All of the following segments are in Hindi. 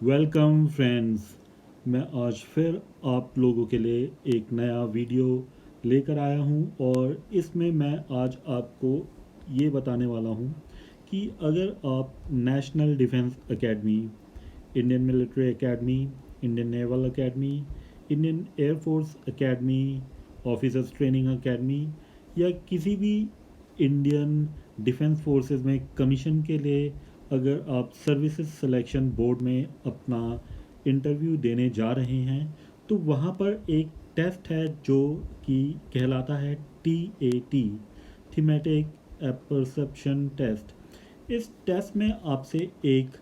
Welcome friends. मैं आज फिर आप लोगों के लिए एक नया वीडियो लेकर आया हूं और इसमें मैं आज आपको ये बताने वाला हूं कि अगर आप national defence academy, Indian military academy, Indian naval academy, Indian air force academy, officers training academy या किसी भी इंडियन डिफेंस फोर्सेस में कमीशन के लिए अगर आप सर्विसेज सिलेक्शन बोर्ड में अपना इंटरव्यू देने जा रहे हैं तो वहाँ पर एक टेस्ट है जो कि कहलाता है TAT, थीमेटिक परसेप्शन टेस्ट। इस टेस्ट में आपसे एक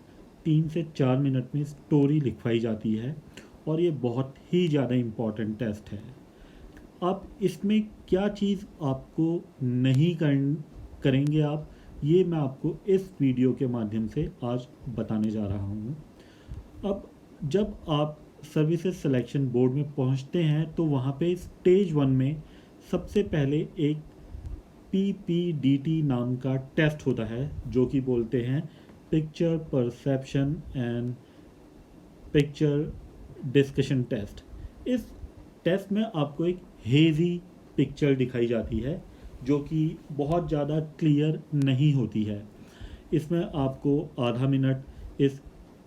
3 से 4 मिनट में स्टोरी लिखवाई जाती है और ये बहुत ही ज़्यादा इम्पॉर्टेंट टेस्ट है। आप इसमें क्या चीज़ आपको नहीं करेंगे आप, ये मैं आपको इस वीडियो के माध्यम से आज बताने जा रहा हूँ। अब जब आप सर्विसेज सिलेक्शन बोर्ड में पहुँचते हैं तो वहाँ पे स्टेज 1 में सबसे पहले एक PPDT नाम का टेस्ट होता है जो कि बोलते हैं picture perception and picture discussion test. इस टेस्ट में आपको एक हेजी पिक्चर दिखाई जाती है जो कि बहुत ज़्यादा क्लियर नहीं होती है। इसमें आपको आधा मिनट इस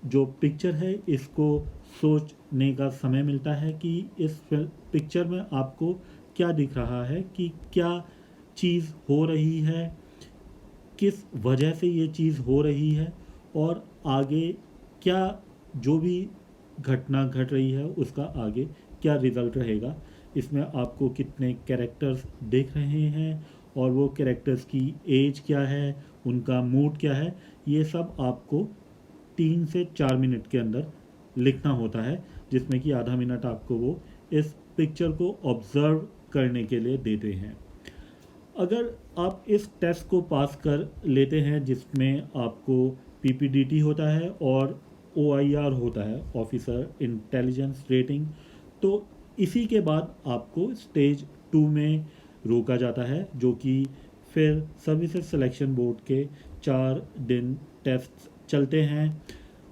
जो पिक्चर है इसको सोचने का समय मिलता है कि इस पिक्चर में आपको क्या दिख रहा है, कि क्या चीज़ हो रही है, किस वजह से ये चीज़ हो रही है और आगे क्या जो भी घटना घट रही है उसका आगे क्या रिज़ल्ट रहेगा। इसमें आपको कितने कैरेक्टर्स देख रहे हैं और वो कैरेक्टर्स की एज क्या है, उनका मूड क्या है, ये सब आपको 3 से 4 मिनट के अंदर लिखना होता है, जिसमें कि आधा मिनट आपको वो इस पिक्चर को ऑब्ज़र्व करने के लिए देते हैं। अगर आप इस टेस्ट को पास कर लेते हैं जिसमें आपको PPDT होता है और OIR होता है, ऑफिसर इंटेलिजेंस रेटिंग, तो इसी के बाद आपको स्टेज 2 में रोका जाता है जो कि फिर सर्विसेज सिलेक्शन बोर्ड के 4 दिन टेस्ट चलते हैं।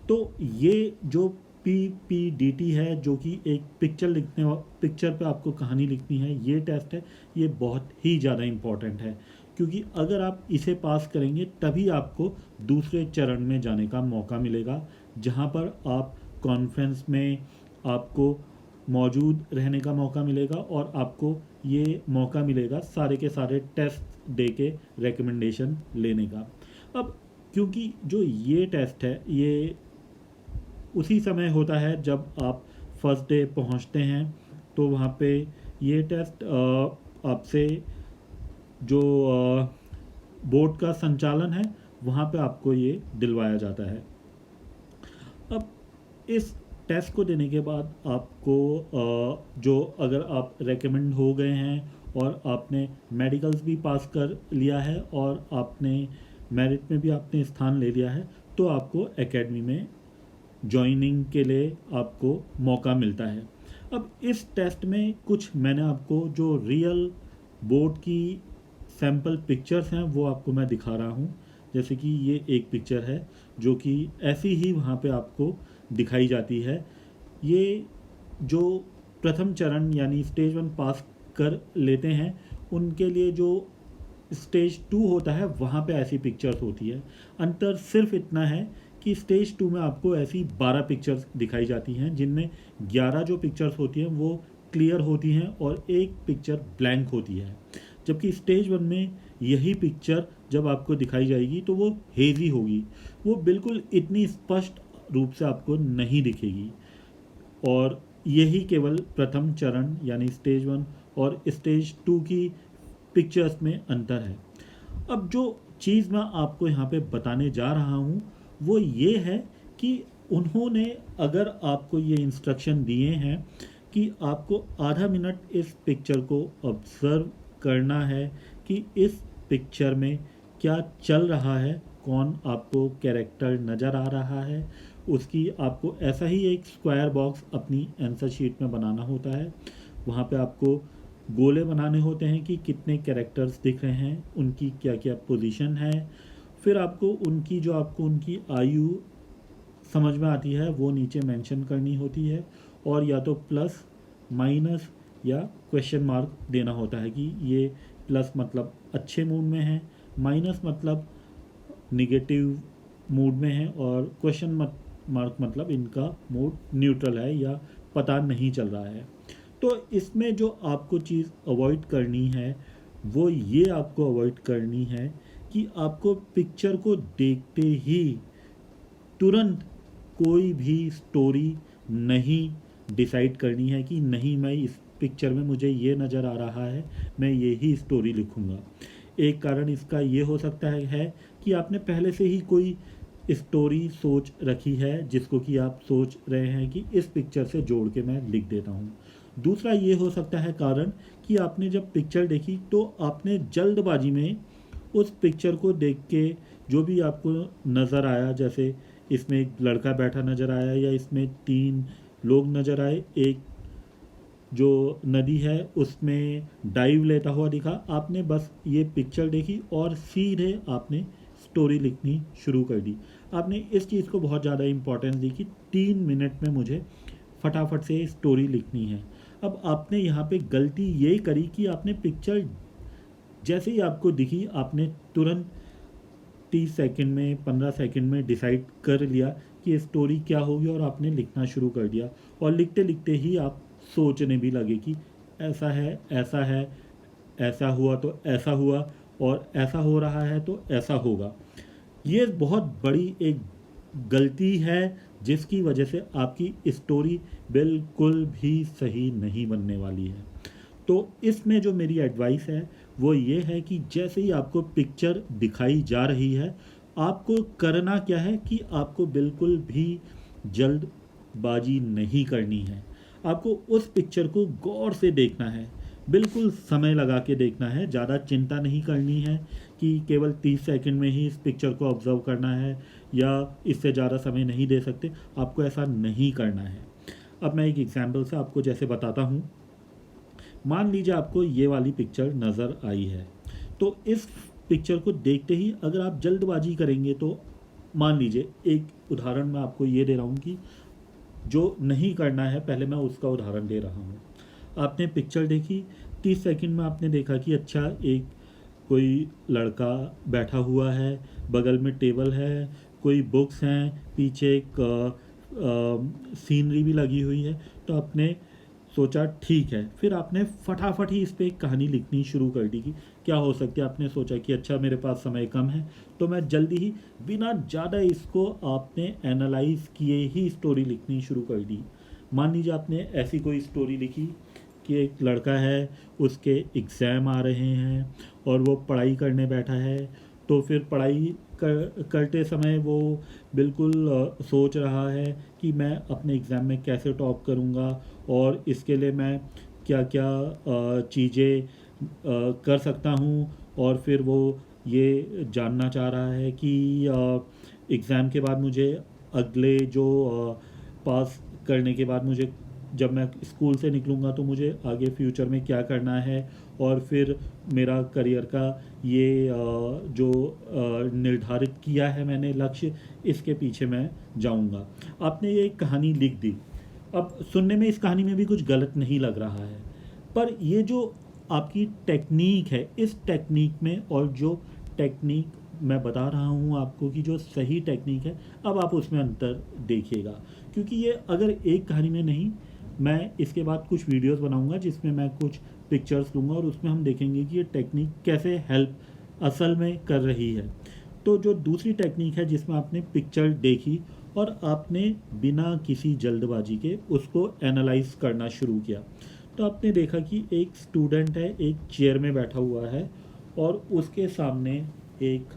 तो ये जो PPDT है जो कि एक पिक्चर पे आपको कहानी लिखनी है, ये टेस्ट है, ये बहुत ही ज़्यादा इम्पॉर्टेंट है क्योंकि अगर आप इसे पास करेंगे तभी आपको दूसरे चरण में जाने का मौका मिलेगा जहाँ पर आप कॉन्फ्रेंस में आपको मौजूद रहने का मौका मिलेगा और आपको ये मौका मिलेगा सारे के सारे टेस्ट दे के रिकमेंडेशन लेने का। अब क्योंकि जो ये टेस्ट है ये उसी समय होता है जब आप फर्स्ट डे पहुंचते हैं, तो वहाँ पे ये टेस्ट आपसे जो बोर्ड का संचालन है वहाँ पे आपको ये दिलवाया जाता है। अब इस टेस्ट को देने के बाद आपको जो अगर आप रेकमेंड हो गए हैं और आपने मेडिकल्स भी पास कर लिया है और आपने मेरिट में भी आपने स्थान ले लिया है तो आपको एकेडमी में जॉइनिंग के लिए आपको मौका मिलता है। अब इस टेस्ट में कुछ मैंने आपको जो रियल बोर्ड की सैम्पल पिक्चर्स हैं वो आपको मैं दिखा रहा हूँ। जैसे कि ये एक पिक्चर है जो कि ऐसी ही वहाँ पे आपको दिखाई जाती है। ये जो प्रथम चरण यानी स्टेज 1 पास कर लेते हैं उनके लिए जो स्टेज 2 होता है वहाँ पे ऐसी पिक्चर्स होती है। अंतर सिर्फ इतना है कि स्टेज 2 में आपको ऐसी 12 पिक्चर्स दिखाई जाती हैं जिनमें 11 जो पिक्चर्स होती हैं वो क्लियर होती हैं और एक पिक्चर ब्लैंक होती है, जबकि स्टेज 1 में यही पिक्चर जब आपको दिखाई जाएगी तो वो हेजी होगी, वो बिल्कुल इतनी स्पष्ट रूप से आपको नहीं दिखेगी। और यही केवल प्रथम चरण यानी स्टेज 1 और स्टेज 2 की पिक्चर्स में अंतर है। अब जो चीज़ मैं आपको यहाँ पे बताने जा रहा हूँ वो ये है कि उन्होंने अगर आपको ये इंस्ट्रक्शन दिए हैं कि आपको आधा मिनट इस पिक्चर को ऑब्ज़र्व करना है कि इस पिक्चर में क्या चल रहा है, कौन आपको कैरेक्टर नज़र आ रहा है, उसकी आपको ऐसा ही एक स्क्वायर बॉक्स अपनी आंसर शीट में बनाना होता है। वहाँ पे आपको गोले बनाने होते हैं कि कितने कैरेक्टर्स दिख रहे हैं, उनकी क्या क्या पोजीशन है, फिर आपको उनकी जो आपको उनकी आयु समझ में आती है वो नीचे मेंशन करनी होती है, और या तो प्लस, माइनस या क्वेश्चन मार्क देना होता है कि ये प्लस मतलब अच्छे मूड में है, माइनस मतलब निगेटिव मूड में है, और क्वेश्चन मार्क मतलब इनका मूड न्यूट्रल है या पता नहीं चल रहा है। तो इसमें जो आपको चीज़ अवॉइड करनी है वो ये आपको अवॉइड करनी है कि आपको पिक्चर को देखते ही तुरंत कोई भी स्टोरी नहीं डिसाइड करनी है कि नहीं मैं इस पिक्चर में मुझे ये नज़र आ रहा है, मैं यही स्टोरी लिखूँगा। एक कारण इसका ये हो सकता है कि आपने पहले से ही कोई स्टोरी सोच रखी है जिसको कि आप सोच रहे हैं कि इस पिक्चर से जोड़ के मैं लिख देता हूँ। दूसरा ये हो सकता है कारण कि आपने जब पिक्चर देखी तो आपने जल्दबाजी में उस पिक्चर को देख के जो भी आपको नज़र आया, जैसे इसमें एक लड़का बैठा नज़र आया या इसमें 3 लोग नज़र आए, एक जो नदी है उसमें डाइव लेता हुआ दिखा, आपने बस ये पिक्चर देखी और सीधे आपने स्टोरी लिखनी शुरू कर दी। आपने इस चीज़ को बहुत ज़्यादा इम्पोर्टेंस दी कि 3 मिनट में मुझे फटाफट से स्टोरी लिखनी है। अब आपने यहाँ पे गलती ये करी कि आपने पिक्चर जैसे ही आपको दिखी आपने तुरंत 30 सेकंड में 15 सेकंड में डिसाइड कर लिया कि स्टोरी क्या होगी और आपने लिखना शुरू कर दिया, और लिखते लिखते ही आप सोचने भी लगे कि ऐसा है, ऐसा है, ऐसा हुआ तो ऐसा हुआ, और ऐसा हो रहा है तो ऐसा होगा। ये बहुत बड़ी एक गलती है जिसकी वजह से आपकी स्टोरी बिल्कुल भी सही नहीं बनने वाली है। तो इसमें जो मेरी एडवाइस है वो ये है कि जैसे ही आपको पिक्चर दिखाई जा रही है, आपको करना क्या है कि आपको बिल्कुल भी जल्दबाजी नहीं करनी है। आपको उस पिक्चर को गौर से देखना है, बिल्कुल समय लगा के देखना है, ज़्यादा चिंता नहीं करनी है कि केवल 30 सेकंड में ही इस पिक्चर को ऑब्जर्व करना है या इससे ज़्यादा समय नहीं दे सकते, आपको ऐसा नहीं करना है। अब मैं एक एग्जांपल से आपको जैसे बताता हूँ। मान लीजिए आपको ये वाली पिक्चर नज़र आई है, तो इस पिक्चर को देखते ही अगर आप जल्दबाजी करेंगे तो मान लीजिए, एक उदाहरण मैं आपको ये दे रहा हूँ कि जो नहीं करना है पहले मैं उसका उदाहरण दे रहा हूँ। आपने पिक्चर देखी, 30 सेकंड में आपने देखा कि अच्छा एक कोई लड़का बैठा हुआ है, बगल में टेबल है, कोई बुक्स हैं, पीछे एक सीनरी भी लगी हुई है, तो आपने सोचा ठीक है, फिर आपने फटाफट ही इस पर एक कहानी लिखनी शुरू कर दी कि क्या हो सकती है। आपने सोचा कि अच्छा मेरे पास समय कम है तो मैं जल्दी ही बिना ज़्यादा इसको आपने एनालाइज किए ही स्टोरी लिखनी शुरू कर दी। मान लीजिए आपने ऐसी कोई स्टोरी लिखी कि एक लड़का है, उसके एग्ज़ाम आ रहे हैं और वो पढ़ाई करने बैठा है, तो फिर पढ़ाई करते समय वो बिल्कुल सोच रहा है कि मैं अपने एग्ज़ाम में कैसे टॉप करूँगा और इसके लिए मैं क्या क्या चीज़ें कर सकता हूँ, और फिर वो ये जानना चाह रहा है कि एग्ज़ाम के बाद मुझे अगले जो पास करने के बाद मुझे जब मैं स्कूल से निकलूँगा तो मुझे आगे फ्यूचर में क्या करना है, और फिर मेरा करियर का ये जो निर्धारित किया है मैंने लक्ष्य, इसके पीछे मैं जाऊँगा। आपने ये कहानी लिख दी। अब सुनने में इस कहानी में भी कुछ गलत नहीं लग रहा है, पर ये जो आपकी टेक्निक है, इस टेक्निक में और जो टेक्निक मैं बता रहा हूँ आपको कि जो सही टेक्निक है, अब आप उसमें अंतर देखिएगा। क्योंकि ये अगर एक कहानी में नहीं, मैं इसके बाद कुछ वीडियोस बनाऊंगा जिसमें मैं कुछ पिक्चर्स लूँगा और उसमें हम देखेंगे कि ये टेक्निक कैसे हेल्प असल में कर रही है। तो जो दूसरी टेक्निक है जिसमें आपने पिक्चर देखी और आपने बिना किसी जल्दबाजी के उसको एनालाइज करना शुरू किया, तो आपने देखा कि एक स्टूडेंट है, एक चेयर में बैठा हुआ है और उसके सामने एक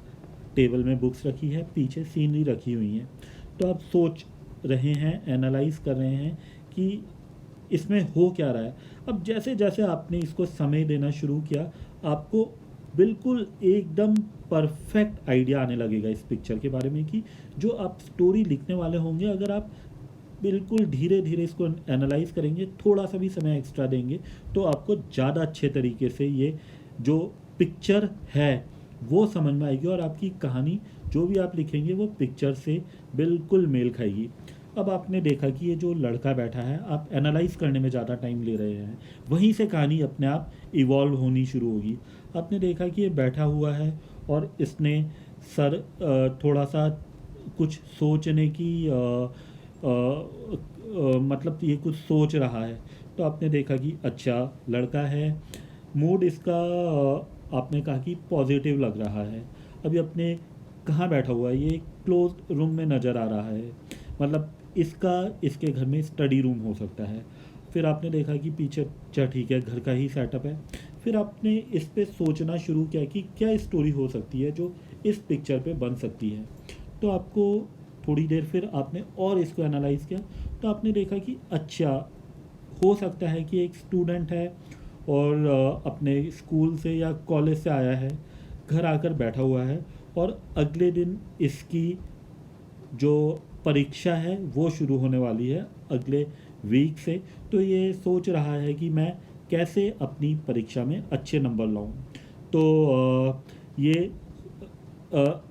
टेबल में बुक्स रखी है, पीछे सीनरी रखी हुई है। तो आप सोच रहे हैं, एनालाइज कर रहे हैं कि इसमें हो क्या रहा है। अब जैसे जैसे आपने इसको समय देना शुरू किया, आपको बिल्कुल एकदम परफेक्ट आइडिया आने लगेगा इस पिक्चर के बारे में कि जो आप स्टोरी लिखने वाले होंगे, अगर आप बिल्कुल धीरे धीरे इसको एनालाइज करेंगे, थोड़ा सा भी समय एक्स्ट्रा देंगे, तो आपको ज़्यादा अच्छे तरीके से ये जो पिक्चर है वो समझ में आएगी और आपकी कहानी जो भी आप लिखेंगे वो पिक्चर से बिल्कुल मेल खाएगी। अब आपने देखा कि ये जो लड़का बैठा है, आप एनालाइज करने में ज़्यादा टाइम ले रहे हैं, वहीं से कहानी अपने आप इवॉल्व होनी शुरू होगी। आपने देखा कि ये बैठा हुआ है और इसने सर थोड़ा सा कुछ सोचने की मतलब ये कुछ सोच रहा है। तो आपने देखा कि अच्छा लड़का है, मूड इसका आपने कहा कि पॉजिटिव लग रहा है। अभी अपने कहाँ बैठा हुआ है, ये क्लोज रूम में नज़र आ रहा है, मतलब इसका इसके घर में स्टडी रूम हो सकता है। फिर आपने देखा कि पीछे अच्छा ठीक है घर का ही सेटअप है। फिर आपने इस पे सोचना शुरू किया कि क्या स्टोरी हो सकती है जो इस पिक्चर पे बन सकती है। तो आपको थोड़ी देर फिर आपने और इसको एनालाइज किया, तो आपने देखा कि अच्छा हो सकता है कि एक स्टूडेंट है और अपने स्कूल से या कॉलेज से आया है, घर आकर बैठा हुआ है और अगले दिन इसकी जो परीक्षा है वो शुरू होने वाली है अगले वीक से। तो ये सोच रहा है कि मैं कैसे अपनी परीक्षा में अच्छे नंबर लाऊं। तो ये अ,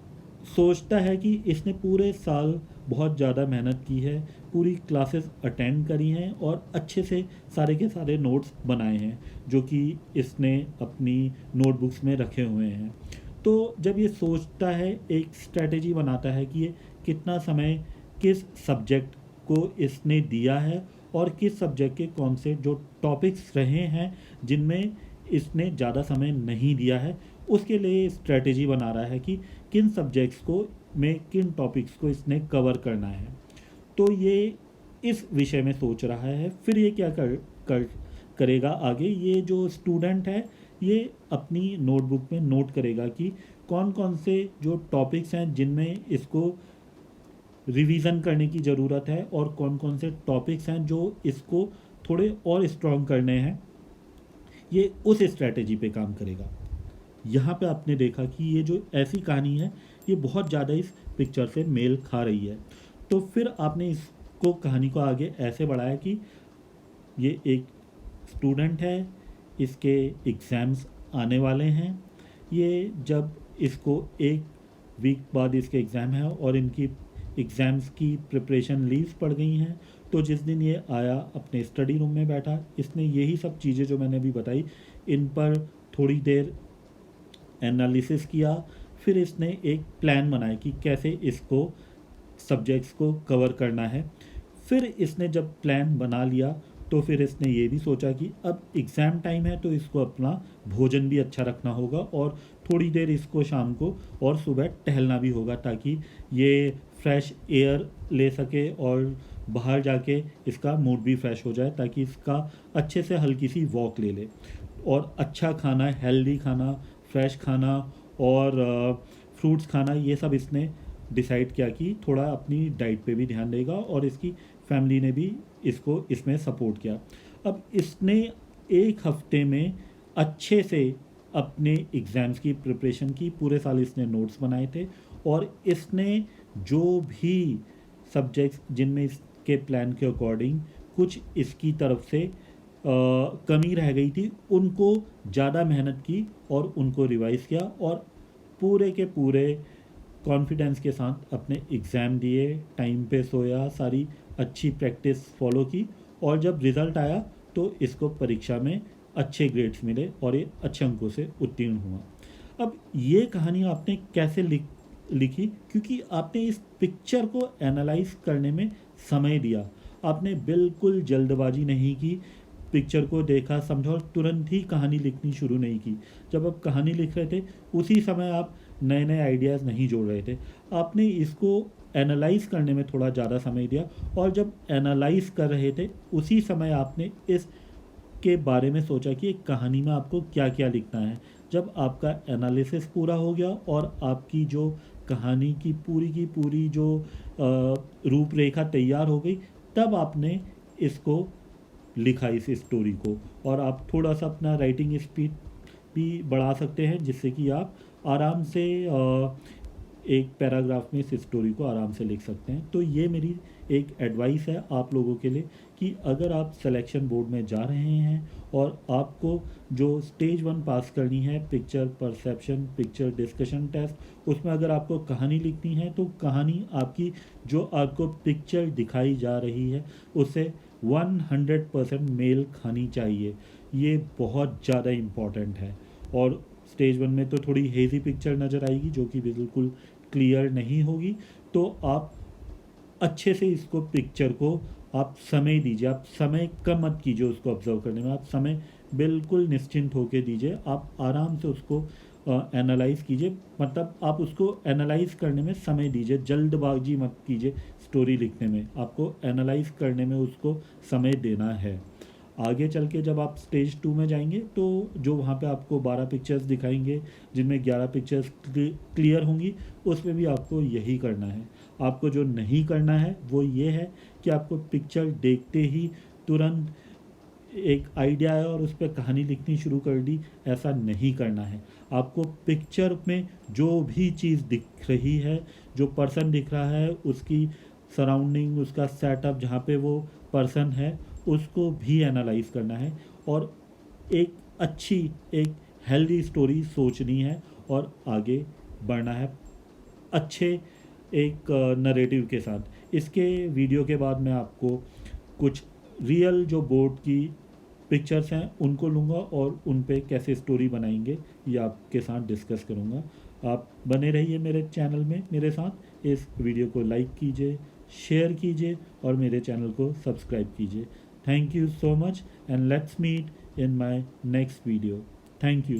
सोचता है कि इसने पूरे साल बहुत ज़्यादा मेहनत की है, पूरी क्लासेस अटेंड करी हैं और अच्छे से सारे के सारे नोट्स बनाए हैं जो कि इसने अपनी नोटबुक्स में रखे हुए हैं। तो जब ये सोचता है, एक स्ट्रेटेजी बनाता है कि ये कितना समय किस सब्जेक्ट को इसने दिया है और किस सब्जेक्ट के कौन से जो टॉपिक्स रहे हैं जिनमें इसने ज़्यादा समय नहीं दिया है, उसके लिए स्ट्रेटेजी बना रहा है कि किन सब्जेक्ट्स को में किन टॉपिक्स को इसने कवर करना है। तो ये इस विषय में सोच रहा है। फिर ये क्या कर करेगा आगे, ये जो स्टूडेंट है ये अपनी नोटबुक में नोट करेगा कि कौन कौन से जो टॉपिक्स हैं जिनमें इसको रिवीजन करने की ज़रूरत है और कौन कौन से टॉपिक्स हैं जो इसको थोड़े और स्ट्रॉन्ग करने हैं। ये उस स्ट्रैटेजी पे काम करेगा। यहाँ पे आपने देखा कि ये जो ऐसी कहानी है ये बहुत ज़्यादा इस पिक्चर से मेल खा रही है। तो फिर आपने इसको कहानी को आगे ऐसे बढ़ाया कि ये एक स्टूडेंट है, इसके एग्ज़ाम्स आने वाले हैं। ये जब इसको एक वीक बाद इसके एग्ज़ाम है और इनकी एग्ज़ाम्स की प्रिपरेशन लीव्स पड़ गई हैं, तो जिस दिन ये आया अपने स्टडी रूम में बैठा, इसने यही सब चीज़ें जो मैंने अभी बताई इन पर थोड़ी देर एनालिसिस किया। फिर इसने एक प्लान बनाया कि कैसे इसको सब्जेक्ट्स को कवर करना है। फिर इसने जब प्लान बना लिया तो फिर इसने ये भी सोचा कि अब एग्ज़ाम टाइम है तो इसको अपना भोजन भी अच्छा रखना होगा और थोड़ी देर इसको शाम को और सुबह टहलना भी होगा ताकि ये फ्रेश एयर ले सके और बाहर जाके इसका मूड भी फ्रेश हो जाए, ताकि इसका अच्छे से हल्की सी वॉक ले ले। और अच्छा खाना, हेल्दी खाना, फ्रेश खाना और फ्रूट्स खाना, ये सब इसने डिसाइड किया कि थोड़ा अपनी डाइट पे भी ध्यान देगा और इसकी फैमिली ने भी इसको इसमें सपोर्ट किया। अब इसने एक हफ्ते में अच्छे से अपने एग्ज़ाम्स की प्रिपरेशन की, पूरे साल इसने नोट्स बनाए थे और इसने जो भी सब्जेक्ट्स जिनमें इसके प्लान के अकॉर्डिंग कुछ इसकी तरफ से कमी रह गई थी उनको ज़्यादा मेहनत की और उनको रिवाइज़ किया और पूरे के पूरे कॉन्फिडेंस के साथ अपने एग्ज़ाम दिए, टाइम पे सोया, सारी अच्छी प्रैक्टिस फॉलो की और जब रिज़ल्ट आया तो इसको परीक्षा में अच्छे ग्रेड्स मिले और ये अच्छे अंकों से उत्तीर्ण हुआ। अब ये कहानी आपने कैसे लिखी, क्योंकि आपने इस पिक्चर को एनालाइज करने में समय दिया। आपने बिल्कुल जल्दबाजी नहीं की, पिक्चर को देखा, समझा और तुरंत ही कहानी लिखनी शुरू नहीं की। जब आप कहानी लिख रहे थे उसी समय आप नए नए आइडियाज़ नहीं जोड़ रहे थे, आपने इसको एनालाइज करने में थोड़ा ज़्यादा समय दिया और जब एनालाइज कर रहे थे उसी समय आपने इस के बारे में सोचा कि एक कहानी में आपको क्या क्या लिखना है। जब आपका एनालिसिस पूरा हो गया और आपकी जो कहानी की पूरी जो रूपरेखा तैयार हो गई, तब आपने इसको लिखा इस स्टोरी को। और आप थोड़ा सा अपना राइटिंग स्पीड भी बढ़ा सकते हैं जिससे कि आप आराम से एक पैराग्राफ में इस स्टोरी को आराम से लिख सकते हैं। तो ये मेरी एक एडवाइस है आप लोगों के लिए कि अगर आप सिलेक्शन बोर्ड में जा रहे हैं और आपको जो स्टेज 1 पास करनी है, picture perception, picture discussion test, उसमें अगर आपको कहानी लिखनी है तो कहानी आपकी जो आपको पिक्चर दिखाई जा रही है उससे 100% मेल खानी चाहिए। ये बहुत ज़्यादा इम्पॉर्टेंट है। और स्टेज 1 में तो थोड़ी हेज़ी पिक्चर नज़र आएगी जो कि बिल्कुल क्लियर नहीं होगी, तो आप अच्छे से इसको पिक्चर को आप समय दीजिए। आप समय कम मत कीजिए उसको ऑब्जर्व करने में, आप समय बिल्कुल निश्चिंत होकर दीजिए। आप आराम से उसको एनालाइज कीजिए, मतलब आप उसको एनालाइज करने में समय दीजिए, जल्दबाजी मत कीजिए। स्टोरी लिखने में आपको एनालाइज करने में उसको समय देना है। आगे चल के जब आप स्टेज 2 में जाएंगे तो जो वहाँ पे आपको 12 पिक्चर्स दिखाएंगे जिनमें 11 पिक्चर्स क्लियर होंगी, उसमें भी आपको यही करना है। आपको जो नहीं करना है वो ये है कि आपको पिक्चर देखते ही तुरंत एक आइडिया आया और उस पर कहानी लिखनी शुरू कर दी, ऐसा नहीं करना है। आपको पिक्चर में जो भी चीज़ दिख रही है, जो पर्सन दिख रहा है, उसकी सराउंडिंग, उसका सेटअप, जहाँ पे वो पर्सन है, उसको भी एनालाइज करना है और एक अच्छी, एक हेल्दी स्टोरी सोचनी है और आगे बढ़ना है अच्छे एक नरेटिव के साथ। इसके वीडियो के बाद मैं आपको कुछ रियल जो बोर्ड की पिक्चर्स हैं उनको लूँगा और उन पे कैसे स्टोरी बनाएंगे ये आपके साथ डिस्कस करूँगा। आप बने रहिए मेरे चैनल में मेरे साथ। इस वीडियो को लाइक कीजिए, शेयर कीजिए और मेरे चैनल को सब्सक्राइब कीजिए। Thank you so much and let's meet in my next video. Thank you.